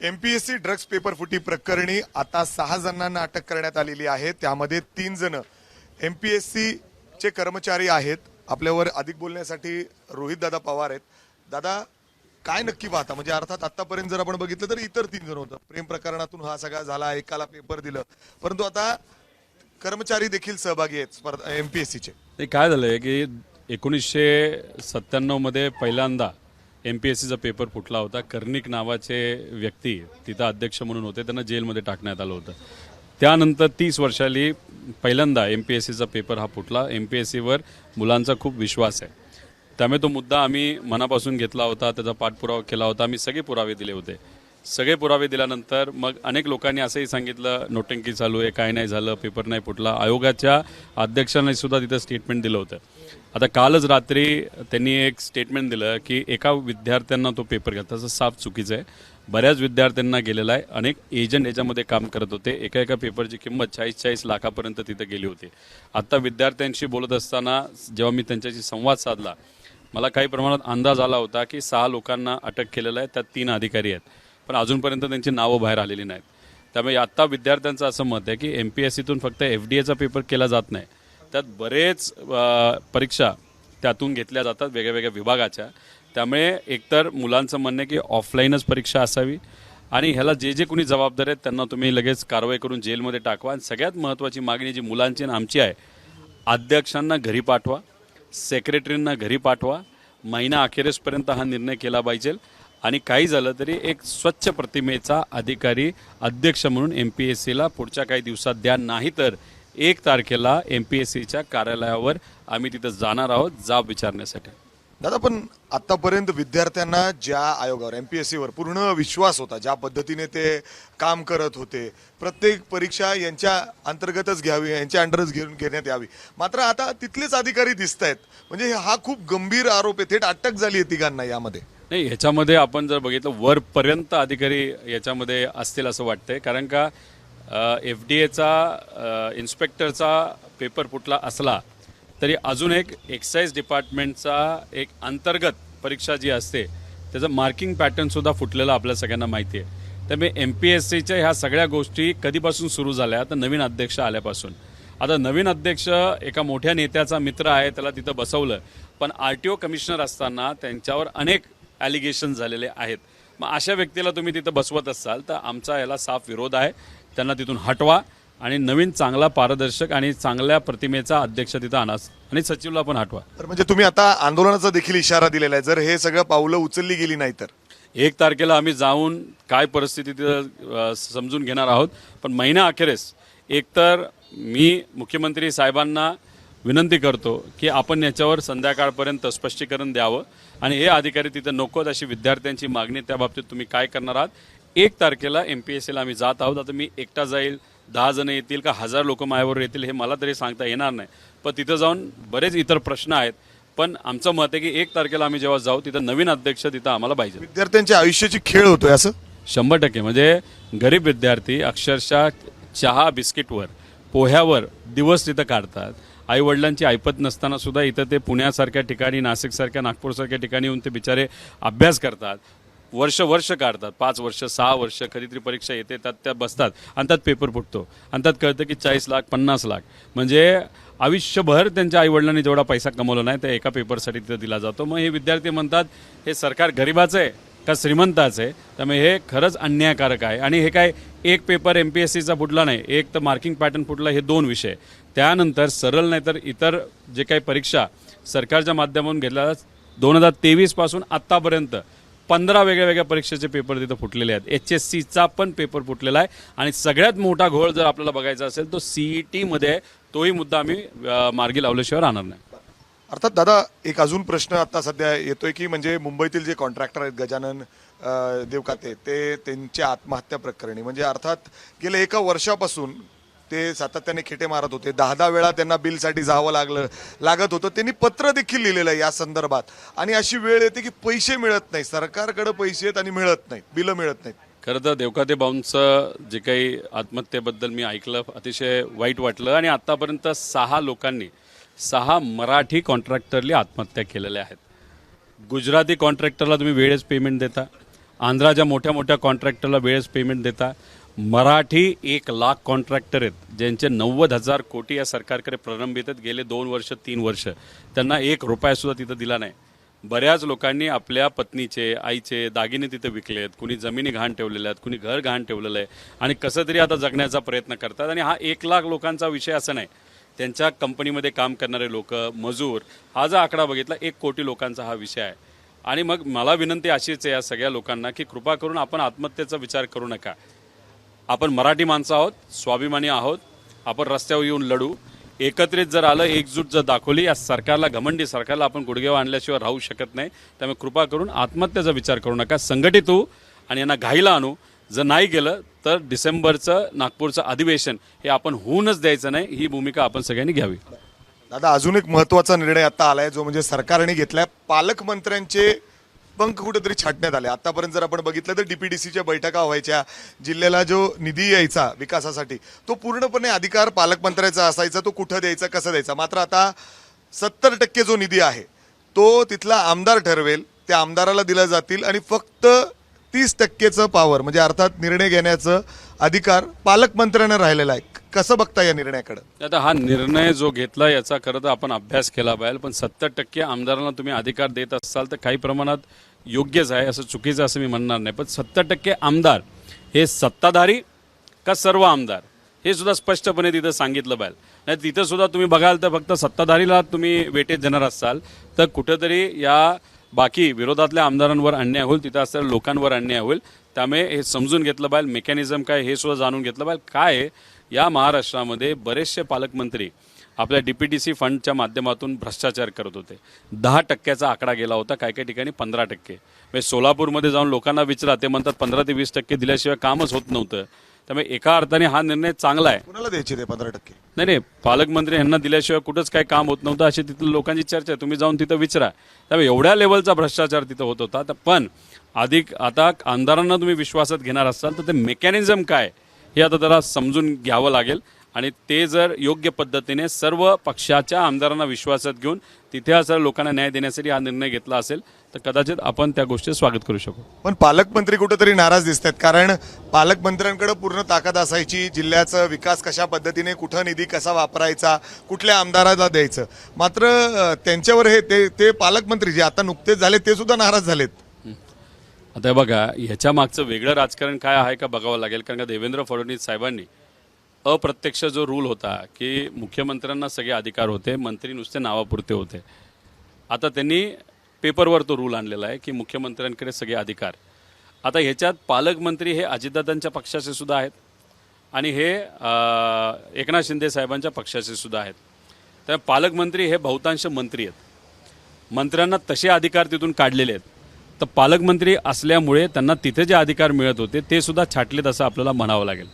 MPSC drugs paper फुटी प्रकरणी आता 6 जणांना अटक करण्यात आलेली आहे। त्यामध्ये 3 जण एमपीएससी चे कर्मचारी आहेत। आपल्यावर अधिक बोलण्यासाठी रोहित दादा पवार आहेत। दादा, काय नक्की पाहता? म्हणजे अर्थात आतापर्यंत जर आपण बघितलं तर इतर 3 जण होतं, प्रेम प्रकरणातून हा सगळा झाला, एकाला पेपर दिलं, परंतु आता कर्मचारी देखील सहभागी आहेत एमपीएससीचे। ते काय झालंय की 1997 मध्ये पहिल्यांदा एमपीएससीचा पेपर फुटला होता। कर्णिक नावाचे व्यक्ती तिथं अध्यक्ष म्हणून होते, त्यांना जेलमध्ये टाकण्यात आलं होतं। त्यानंतर 30 वर्षांनी पहिल्यांदा एमपीएससीचा पेपर हा फुटला। एमपीएससीवर मुलांचा खूप विश्वास आहे, त्यामुळे तो मुद्दा आम्ही मनापासून घेतला होता, त्याचा पाठपुरावा केला होता, आम्ही सगळे पुरावे दिले होते। सगळे पुरावे दिल्यानंतर मग अनेक लोकांनी असंही सांगितलं नोटंकी चालू आहे, काय नाही झालं, पेपर नाही फुटला। आयोगाच्या अध्यक्षांनी सुद्धा तिथं स्टेटमेंट दिलं होतं। आता कालच रात्री त्यांनी एक स्टेटमेंट दिलं की एका विद्यार्थ्यांना तो पेपर घ्या, तसं साफ चुकीचं आहे। बऱ्याच विद्यार्थ्यांना गेलेला आहे, अनेक एजंट याच्यामध्ये काम करत होते। एका पेपरची किंमत 40-40 लाखापर्यंत तिथे गेली होती। आता विद्यार्थ्यांशी बोलत असताना जेव्हा मी त्यांच्याशी संवाद साधला, मला काही प्रमाणात अंदाज आला होता की 6 लोकांना अटक केलेलं आहे, त्यात 3 अधिकारी आहेत, पण अजूनपर्यंत त्यांची नावं बाहेर आलेली नाहीत। त्यामुळे आता विद्यार्थ्यांचं असं मत आहे की एमपीएससीतून फक्त एफडीएचा पेपर केला जात नाही, त्यात बरेच परीक्षा त्यातून घेतल्या जातात वेगळ्या विभागाच्या। त्यामुळे एकतर मुलांचं म्हणणं आहे की ऑफलाईनच परीक्षा असावी आणि ह्याला जे कोणी जबाबदार आहेत त्यांना तुम्ही लगेच कारवाई करून जेलमध्ये टाकवा। आणि सगळ्यात महत्त्वाची मागणी जी मुलांची आणि आमची आहे, अध्यक्षांना घरी पाठवा, सेक्रेटरींना घरी पाठवा, महिना अखेरीसपर्यंत हा निर्णय केला पाहिजे। आणि काही झालं तरी एक स्वच्छ प्रतिमेचा अधिकारी अध्यक्ष म्हणून एमपीएससीला पुढच्या काही दिवसात द्या, नाहीतर 1 तारखेला एमपीएससीच्या कार्यालयावर आम्ही तिथं जाणार आहोत जाब विचारण्यासाठी। दादा, पण आतापर्यंत विद्यार्थ्यांना ज्या आयोगावर एमपीएससीवर पूर्ण विश्वास होता, ज्या पद्धतीने ते काम करत होते, प्रत्येक परीक्षा यांच्या अंतर्गतच घ्यावी, यांच्या अंडरच घेण्यात यावी, मात्र आता तिथलेच अधिकारी दिसत आहेत। म्हणजे हा खूप गंभीर आरोप आहे, थेट अटक झाली आहे तिघांना यामध्ये। नाही, ह्याच्यामध्ये आपण जर बघितलं वरपर्यंत अधिकारी याच्यामध्ये असतील असं वाटतंय, कारण का एफडीएचा इन्स्पेक्टरचा पेपर फुटला असला तरी अजून एक एक्साईज डिपार्टमेंटचा एक अंतर्गत परीक्षा जी असते त्याचं मार्किंग पॅटर्नसुद्धा फुटलेलं आपल्या सगळ्यांना माहिती आहे। त्यामुळे एमपीएससीच्या ह्या सगळ्या गोष्टी कधीपासून सुरू झाल्या, तर नवीन अध्यक्ष आल्यापासून। आता नवीन अध्यक्ष एका मोठ्या नेत्याचा मित्र आहे, त्याला तिथं बसवलं, पण आरटीओ कमिशनर असताना त्यांच्यावर अनेक ॲलिगेशन झालेले आहेत। मग अशा व्यक्तीला तुम्ही तिथं बसवत असाल तर आमचा याला साफ विरोध आहे। त्यांना तिथून हटवा आणि नवीन चांगला पारदर्शक आणि चांगल्या प्रतिमेचा अध्यक्ष तिथं आणा आणि सचिवला पण हटवा। तर म्हणजे तुम्ही आता आंदोलनाचा देखील इशारा दिलेला आहे, जर हे सगळं पावलं उचलली गेली नाही तर 1 तारखेला आम्ही जाऊन काय परिस्थिती तिथं समजून घेणार आहोत। पण महिना अखेरीस एकतर मी मुख्यमंत्री साहेबांना विनंती करतो की आपण याच्यावर संध्याकाळपर्यंत स्पष्टीकरण द्यावं आणि हे अधिकारी तिथं नकोत अशी विद्यार्थ्यांची मागणी, त्या बाबतीत तुम्ही काय करणार आहात। 1 तारखेला एमपीएससीला आम्ही जात आहोत। आता मी एकटा जाईल, 10 जण येतील का 1000 लोक माझ्यावर येतील हे मला तरी सांगता येणार नाही, पण तिथं जाऊन बरेच इतर प्रश्न आहेत। पण आमचं मत आहे की 1 तारखेला आम्ही जेव्हा जाऊ तिथं नवीन अध्यक्ष तिथं आम्हाला पाहिजे। विद्यार्थ्यांच्या आयुष्याची खेळ होतोय असं 100%। म्हणजे गरीब विद्यार्थी अक्षरशः चहा बिस्किटवर, पोह्यावर दिवस तिथं काढतात। आई वडिलांची ऐपत नसताना सुद्धा इथं ते पुण्यासारख्या ठिकाणी, नाशिकसारख्या, नागपूरसारख्या ठिकाणी येऊन ते बिचारे अभ्यास करतात, वर्ष काढतात, 5 वर्ष 6 वर्ष, कधीतरी परीक्षा येते त्यात बसतात आणि त्यात पेपर फुटतो आणि त्यात कळतं की 40 लाख 50 लाख, म्हणजे आयुष्यभर त्यांच्या आईवडिलांनी जेवढा पैसा कमवला नाही त्या एका पेपरसाठी तिथं दिला जातो। मग हे विद्यार्थी म्हणतात हे सरकार गरिबाचं आहे का श्रीमंताचं आहे? त्यामुळे हे खरंच अन्यायकारक आहे। आणि हे काय एक पेपर एमपीएससीचा फुटला नाही, एक तर मार्किंग पॅटर्न फुटला, हे 2 विषय। त्यानंतर सरळ नाही तर इतर जे काही परीक्षा सरकारच्या माध्यमातून घेतल्या 2023 पासून आत्तापर्यंत 15 वेगळ्या परीक्षेचे पेपर तिथं फुटलेले आहेत। HSCचा पण पेपर फुटलेला आहे आणि सगळ्यात मोठा घोळ जर आपल्याला बघायचा असेल तो CET-मध्ये, तोही मुद्दा आम्ही मार्गी लावल्याशिवाय राहणार नाही। अर्थात दादा, एक अजून प्रश्न आता सध्या येतोय की म्हणजे मुंबईतील जे कॉन्ट्रॅक्टर आहेत गजानन देवकाते, ते त्यांच्या आत्महत्या प्रकरणी म्हणजे अर्थात गेल्या 1 वर्षापासून ते सातत्याने खेटे मारत होते, 10 वेळा त्यांना बिलसाठी जावं लागत होतं। त्यांनी पत्र देखील लिहिलेलं आहे या संदर्भात आणि अशी वेळ येते की पैसे मिळत नाही, सरकारकडे पैसे आहेत आणि मिळत नाहीत, बिलं मिळत नाहीत। खरं तर देवकाते भाऊंचं जे काही आत्महत्येबद्दल मी ऐकलं, अतिशय वाईट वाटलं। आणि आतापर्यंत 6 लोकांनी, 6 मराठी कॉन्ट्रॅक्टरली आत्महत्या केलेल्या आहेत। गुजराती कॉन्ट्रॅक्टरला तुम्ही वेळेच पेमेंट देता, आंध्राच्या मोठ्या मोठ्या कॉन्ट्रॅक्टरला वेळेस पेमेंट देता. मराठी 1,00,000 कॉन्ट्रॅक्टर आहेत ज्यांचे 90,000 कोटी या सरकारकडे प्रलंबित आहेत गेले 2 वर्ष 3 वर्ष. त्यांना 1 रुपया सुद्धा तिथं दिला नाही. बऱ्याच लोकांनी आपल्या पत्नीचे आईचे दागिने तिथे विकलेत, कुणी जमिनी घाण ठेवलेल्या आहेत, कुणी घर घाण ठेवलेलं आहे आणि कसं तरी आता जगण्याचा प्रयत्न करतात. आणि हा 1,00,000 लोकांचा विषय असा नाही, त्यांच्या कंपनीमध्ये काम करणारे लोक, मजूर, हा जर आकडा बघितला 1 कोटी लोकांचा हा विषय आहे. आणि मग मला विनंती अशीच आहे या सगळ्या लोकांना की कृपा करून आपण आत्महत्येचा विचार करू नका. आपण मराठी माणसं आहोत, स्वाभिमानी आहोत, आपण रस्त्यावर येऊन लढू. एकत्रित जर आलं, एकजूट जर दाखवली, या सरकारला, घमंडी सरकारला आपण गुडघेवर आणल्याशिवाय राहू शकत नाही. त्यामुळे कृपा करून आत्महत्येचा विचार करू नका. संघटित होऊ आणि यांना घाईला आणू. जर नाही गेलं तर डिसेंबरचं नागपूरचं अधिवेशन हे आपण होऊनच द्यायचं नाही, ही भूमिका आपण सगळ्यांनी घ्यावी. दादा, अजून एक महत्वाचा निर्णय आता आलाय जो म्हणजे सरकारने घेतलाय. पालकमंत्र्यांचे पंख कुठेतरी छाटण्यात आले. आतापर्यंत जर आपण बघितलं तर डीपीडीसीच्या बैठका व्हायच्या, जिल्ह्याला जो निधी यायचा विकासासाठी तो पूर्णपणे अधिकार पालकमंत्र्याचा असायचा, तो कुठं द्यायचा, कसं द्यायचा. मात्र आता 70% जो निधी आहे तो तिथला आमदार ठरवेल, त्या आमदाराला दिला जातील आणि फक्त 30%चं पॉवर म्हणजे अर्थात निर्णय घेण्याचं अधिकार पालकमंत्र्यांना राहिलेला आहे. कसं बघता या निर्णयाकडे? आता हा निर्णय जो घेतला याचा खरं तर आपण अभ्यास केला पाहिजे. पण 70% आमदारांना तुम्ही अधिकार देत असाल तर काही प्रमाणात योग्यच आहे, असं चुकीचं असं मी म्हणणार नाही. पण 70% आमदार हे सत्ताधारी का सर्व आमदार हे सुद्धा स्पष्टपणे तिथं सांगितलं पाहिजे. नाही तिथं सुद्धा तुम्ही बघाल तर फक्त सत्ताधारीला तुम्ही वेटेज देणार असाल तर कुठंतरी या बाकी विरोधातल्या आमदारांवर अन्याय होईल, तिथं असलेल्या लोकांवर अन्याय होईल. त्यामुळे हे समजून घेतलं पाहिजे, मेकॅनिझम काय हे सुद्धा जाणून घेतलं पाहिजे. काय या महाराष्ट्रामध्ये बरेचसे पालकमंत्री आपल्या डीपीडीसी फंडच्या माध्यमातून भ्रष्टाचार करत होते. 10%चा आकडा गेला होता, काही काही ठिकाणी 15%. म्हणजे सोलापूरमध्ये जाऊन लोकांना विचारा, ते म्हणतात 15 ते 20% दिल्याशिवाय कामच होत नव्हतं. त्यामुळे एका अर्थाने हा निर्णय चांगला आहे. कुणाला द्यायचे ते 15%? नाही, पालकमंत्री यांना दिल्याशिवाय कुठंच काही काम होत नव्हतं अशी तिथल्या लोकांची चर्चा आहे. तुम्ही जाऊन तिथं विचारा. त्यामुळे एवढ्या लेवलचा भ्रष्टाचार तिथं होत होता. पण अधिक आता आमदारांना तुम्ही विश्वासात घेणार असाल तर ते मेकॅनिझम काय हे आता जरा समजून घ्यावं लागेल. आणि ते जर योग्य पद्धतीने सर्व पक्षाच्या आमदारांना विश्वासात घेऊन तिथे असं लोकांना न्याय देण्यासाठी हा निर्णय घेतला असेल तर कदाचित आपण त्या गोष्टी स्वागत करू शकू. पण पालकमंत्री कुठेतरी नाराज दिसत आहेत, कारण पालकमंत्र्यांकडे पूर्ण ताकद असायची, जिल्ह्याचा विकास कशा पद्धतीने, कुठं निधी कसा वापरायचा, कुठल्या आमदाराला द्यायचं. मात्र त्यांच्यावर हे ते पालकमंत्री जे आता नुकतेच झाले ते सुद्धा नाराज झालेत. आता बघा, ह्याच्या मागचं वेगळं राजकारण काय आहे का बघावं लागेल. कारण का देवेंद्र फडणवीस साहेबांनी अप्रत्यक्ष जो रूल होता की मुख्यमंत्र्यांना सगळे अधिकार होते, मंत्री नुसते नावापुरते होते. आता त्यांनी पेपरवर तो रूल आणलेला आहे की मुख्यमंत्र्यांकडे सगळे अधिकार. आता ह्याच्यात पालकमंत्री हे अजितदादांच्या पक्षाचे सुद्धा आहेत आणि हे एकनाथ शिंदे साहेबांच्या पक्षाचे सुद्धा आहेत. तर पालकमंत्री हे बहुतांश मंत्री आहेत. मंत्र्यांना तसे अधिकार तिथून काढलेले आहेत. तर पालकमंत्री असल्यामुळे त्यांना तिथे जे अधिकार मिळत होते ते सुद्धा छाटलेत असं आपल्याला म्हणावं लागेल.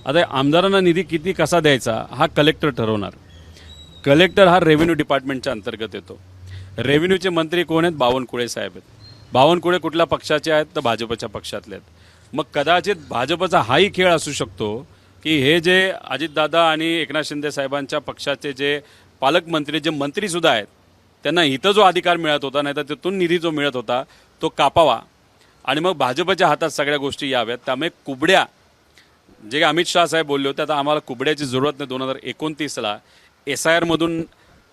आता आमदारांना निधी किती कसा द्यायचा हा कलेक्टर ठरवणार. कलेक्टर हा रेव्हेन्यू डिपार्टमेंटच्या अंतर्गत येतो. रेव्हेन्यूचे मंत्री कोण आहेत? बावनकुळे साहेब आहेत. बावनकुळे कुठल्या पक्षाचे आहेत? तर भाजपच्या पक्षातले आहेत. मग कदाचित भाजपचा हाही खेळ असू शकतो की हे जे अजितदादा आणि एकनाथ शिंदे साहेबांच्या पक्षाचे जे पालकमंत्री, जे मंत्रीसुद्धा आहेत, त्यांना इथं जो अधिकार मिळत होता नाही तर तिथून निधी जो मिळत होता तो कापावा आणि मग भाजपच्या हातात सगळ्या गोष्टी याव्यात. त्यामुळे कुबड्या जे अमित शाह साहेब बोलले होते, आता आम्हाला कुबड्याची जरूरत नाही. 2029ला SIR मधून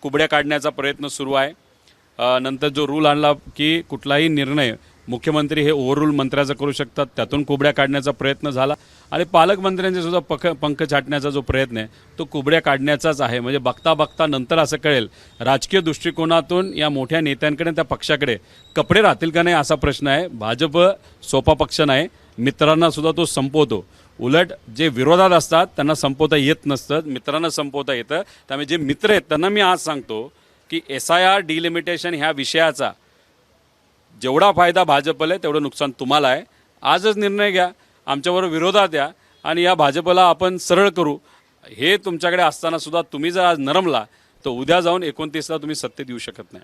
कुबड्या काढण्याचा प्रयत्न सुरू आहे. नंतर जो रूल आणला की कुठलाही निर्णय मुख्यमंत्री हे ओव्हररूल मंत्र्याचा करू शकतात, त्यातून कुबड्या काढण्याचा प्रयत्न झाला. आणि पालकमंत्र्यांचे सुद्धा पंख छाटण्याचा जो प्रयत्न आहे तो कुबड्या काढण्याचाच आहे. म्हणजे बघता बघता नंतर असं कळेल राजकीय दृष्टिकोनातून या मोठ्या नेत्यांकडे, त्या पक्षाकडे कपडे राहतील का नाही असा प्रश्न आहे. भाजप सोपा पक्ष नाही, मित्रांना सुद्धा तो संपवतो. उलट जे विरोधात असतात त्यांना संपवता येत नसतं, मित्रांना संपवता येतं. त्यामुळे जे मित्र आहेत त्यांना मी आज सांगतो की SIR डिलिमिटेशन ह्या विषयाचा जेवढा फायदा भाजपला आहे तेवढं नुकसान तुम्हाला आहे. आजच निर्णय घ्या, आमच्याबरोबर विरोधात या आणि या भाजपला आपण सरळ करू. हे तुमच्याकडे असताना सुद्धा तुम्ही जर आज नरमला तर उद्या जाऊन 29ला तुम्ही सत्तेत येऊ शकत नाही.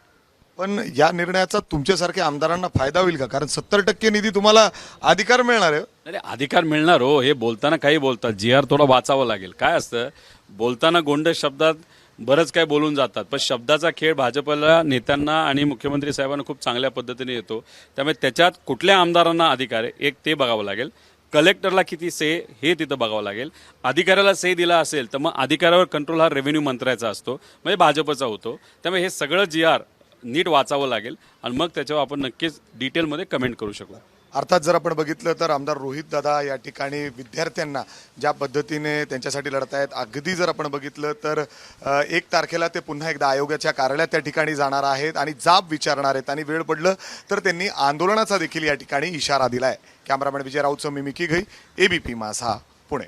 पण या निर्णयाचा तुमच्यासारख्या आमदारांना फायदा होईल का? कारण 70% निधी तुम्हाला अधिकार मिळणार आहे. अरे अधिकार मिळणार हो, हे बोलताना काही बोलतात. GR थोडा वाचावं लागेल. काय असतं बोलताना गोंड शब्दात बरंच काय बोलून जातात, पण शब्दाचा खेळ भाजपला नेत्यांना आणि मुख्यमंत्री साहेबांना खूप चांगल्या पद्धतीने येतो. त्यामुळे त्याच्यात कुठल्या आमदारांना अधिकार आहे एक ते बघावं लागेल. कलेक्टरला किती से हे तिथं बघावं लागेल. अधिकाऱ्याला से दिला असेल तर मग अधिकाऱ्यावर कंट्रोल हा रेव्हेन्यू मंत्र्याचा असतो, म्हणजे भाजपचा होतो. त्यामुळे हे सगळं GR नीट वाचावं लागेल आणि मग त्याच्यावर आपण नक्कीच डिटेलमध्ये कमेंट करू शकू. अर्थात जर आपण बघितलं तर आमदार रोहित दादा या ठिकाणी विद्यार्थ्यांना ज्या पद्धतीने त्यांच्यासाठी लढत आहेत, अगदी जर आपण बघितलं तर 1 तारखेला ते पुन्हा एकदा आयोगाच्या कार्यालयात त्या ठिकाणी जाणार आहेत आणि जाब विचारणार आहेत आणि वेळ पडलं तर त्यांनी आंदोलनाचा देखील या ठिकाणी इशारा दिलाय. कॅमेरामॅन विजय राऊतसह मी मिकी घई, ABP माझा, पुणे.